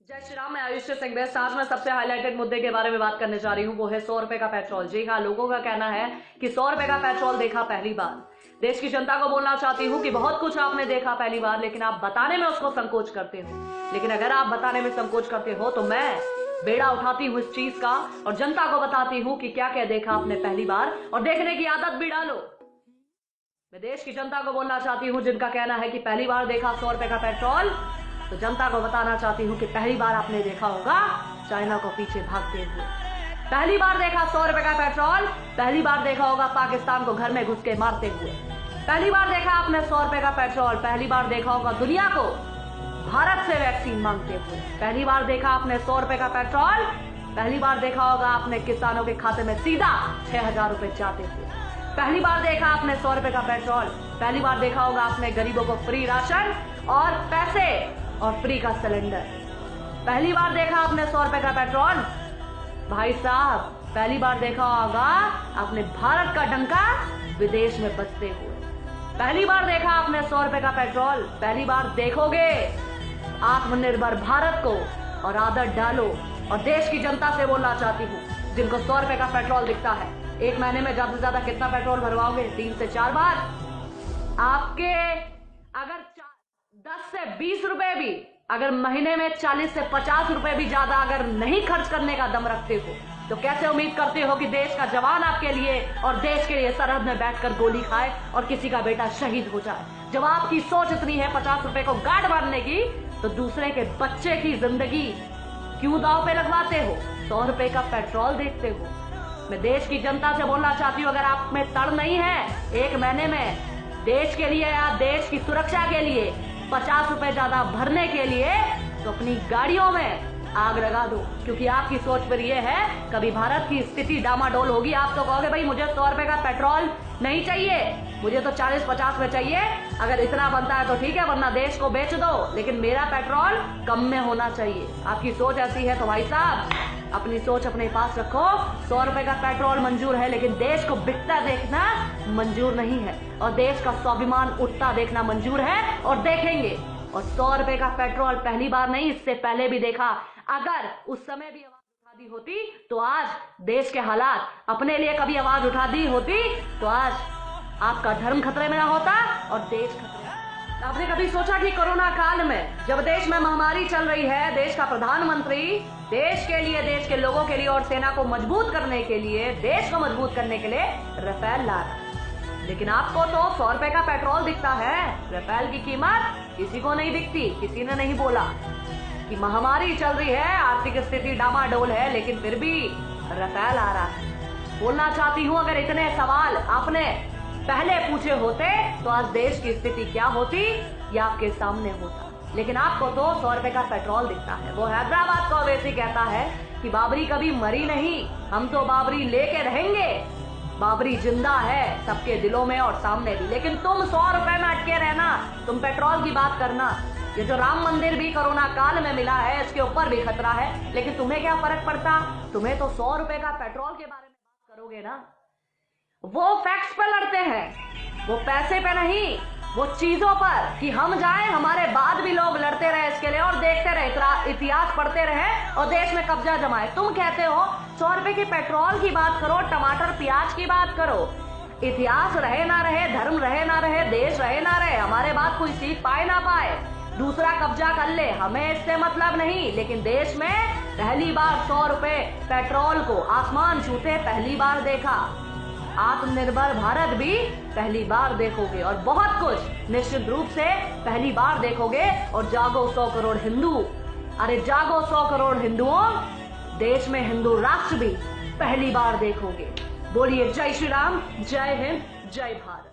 जय श्री राम। मैं आयुष सिंह आज मैं सबसे हाईलाइटेड मुद्दे के बारे में बात करने जा रही हूँ। वो है 100 रुपए का पेट्रोल। जी हाँ, लोगों का कहना है कि 100 रुपए का पेट्रोल देखा पहली बार। देश की जनता को बोलना चाहती हूँ कि बहुत कुछ आपने देखा पहली बार, लेकिन आप बताने में उसको संकोच करते हो। लेकिन अगर आप बताने में संकोच करते हो तो मैं बेड़ा उठाती हूँ इस चीज का और जनता को बताती हूँ कि क्या क्या देखा आपने पहली बार, और देखने की आदत भी डालो। मैं देश की जनता को बोलना चाहती हूँ जिनका कहना है कि पहली बार देखा 100 रुपए का पेट्रोल, तो जनता को बताना चाहती हूँ कि पहली बार आपने देखा होगा चाइना को पीछे भागते हुए। पहली बार देखा 100 रुपए का पेट्रोल, पहली बार देखा होगा पाकिस्तान को घर में घुस के मारते हुए। पहली बार देखा आपने 100 रुपए का पेट्रोल, पहली बार देखा होगा दुनिया को भारत से वैक्सीन मांगते हुए। पहली बार देखा आपने 100 रुपए का पेट्रोल, पहली बार देखा होगा आपने किसानों के खाते में सीधा 6,000 रुपए जाते हुए। पहली बार देखा आपने 100 रुपए का पेट्रोल, पहली बार देखा होगा आपने गरीबों को फ्री राशन और पैसे और फ्री का सिलेंडर। पहली बार देखा आपने 100 रुपए का पेट्रोल। भाई साहब, पहली बार देखा होगा आपने भारत का डंका विदेश में बजते हुए। पहली बार देखा आपने 100 रुपए का पेट्रोल, पहली बार देखोगे आत्मनिर्भर भारत को और आदत डालो। और देश की जनता से बोलना चाहती हूँ जिनको 100 रुपए का पेट्रोल दिखता है, एक महीने में ज्यादा से ज्यादा कितना पेट्रोल भरवाओगे? 3 से 4 बार। आपके अगर 10 से 20 रुपए भी, अगर महीने में 40 से 50 रुपए भी ज्यादा अगर नहीं खर्च करने का दम रखते हो, तो कैसे उम्मीद करते हो कि देश का जवान आपके लिए और देश के लिए सरहद में बैठकर गोली खाए और किसी का बेटा शहीद हो जाए? जब आपकी सोच इतनी है 50 रुपए को गार्ड मारने की, तो दूसरे के बच्चे की जिंदगी क्यों दांव पे लगवाते हो? 100 रुपए का पेट्रोल देखते हो। मैं देश की जनता से बोलना चाहती हूँ, अगर आप में तड़ नहीं है एक महीने में देश के लिए या देश की सुरक्षा के लिए 50 रुपए ज्यादा भरने के लिए, तो अपनी गाड़ियों में आग लगा दो। क्योंकि आपकी सोच पर यह है कभी भारत की स्थिति डामाडोल होगी, आप तो कहोगे भाई मुझे 100 रुपए का पेट्रोल नहीं चाहिए, मुझे तो 40-50 में चाहिए। अगर इतना बनता है तो ठीक है, वरना देश को बेच दो, लेकिन मेरा पेट्रोल कम में होना चाहिए। आपकी सोच ऐसी है तो भाई साहब अपनी सोच अपने पास रखो। 100 रुपए का पेट्रोल मंजूर है, लेकिन देश को बिकता देखना मंजूर नहीं है, और देश का स्वाभिमान उठता देखना मंजूर है और देखेंगे। और 100 रुपए का पेट्रोल पहली बार नहीं, इससे पहले भी देखा। अगर उस समय भी आवाज उठा दी होती तो आज देश के हालात, अपने लिए कभी आवाज उठा दी होती तो आज आपका धर्म खतरे में ना होता और देश खतरे में। आपने कभी सोचा कि कोरोना काल में जब देश में महामारी चल रही है, देश का प्रधानमंत्री देश के लिए, देश के लोगों के लिए और सेना को मजबूत करने के लिए, देश को मजबूत करने के लिए राफेल ला रहा, लेकिन आपको तो 100 रुपए का पेट्रोल दिखता है। राफेल की कीमत किसी को नहीं दिखती। किसी ने नहीं बोला कि महामारी चल रही है, आर्थिक स्थिति डामाडोल है, लेकिन फिर भी राफेल आ रहा है। बोलना चाहती हूँ, अगर इतने सवाल आपने पहले पूछे होते तो आज देश की स्थिति क्या होती ये आपके सामने होता। लेकिन आपको तो 100 रुपए का पेट्रोल दिखता है। वो हैदराबाद को वैसे कहता है कि बाबरी कभी मरी नहीं, हम तो बाबरी लेके रहेंगे। बाबरी जिंदा है सबके दिलों में और सामने भी। लेकिन तुम 100 रुपए में अटके रहना, तुम पेट्रोल की बात करना। ये जो राम मंदिर भी कोरोना काल में मिला है, इसके ऊपर भी खतरा है, लेकिन तुम्हें क्या फर्क पड़ता? तुम्हें तो 100 रुपए का पेट्रोल के बारे में बात करोगे ना। वो फैक्ट्स पे लड़ते हैं, वो पैसे पे नहीं, वो चीजों पर कि हम जाएं, हमारे बाद भी लोग लड़ते रहे इसके लिए और देखते रहे, इतिहास पढ़ते रहे और देश में कब्जा जमाए। तुम कहते हो 100 रुपए के पेट्रोल की बात करो, टमाटर प्याज की बात करो। इतिहास रहे ना रहे, धर्म रहे ना रहे, देश रहे ना रहे, हमारे बाद कोई सीख पाए ना पाए, दूसरा कब्जा कर ले, हमें इससे मतलब नहीं। लेकिन देश में पहली बार 100 रुपए पेट्रोल को आसमान छूते पहली बार देखा। आत्मनिर्भर भारत भी पहली बार देखोगे और बहुत कुछ निश्चित रूप से पहली बार देखोगे। और जागो 100 करोड़ हिंदू, अरे जागो 100 करोड़ हिंदुओं, देश में हिंदू राष्ट्र भी पहली बार देखोगे। बोलिए जय श्री राम, जय हिंद, जय भारत।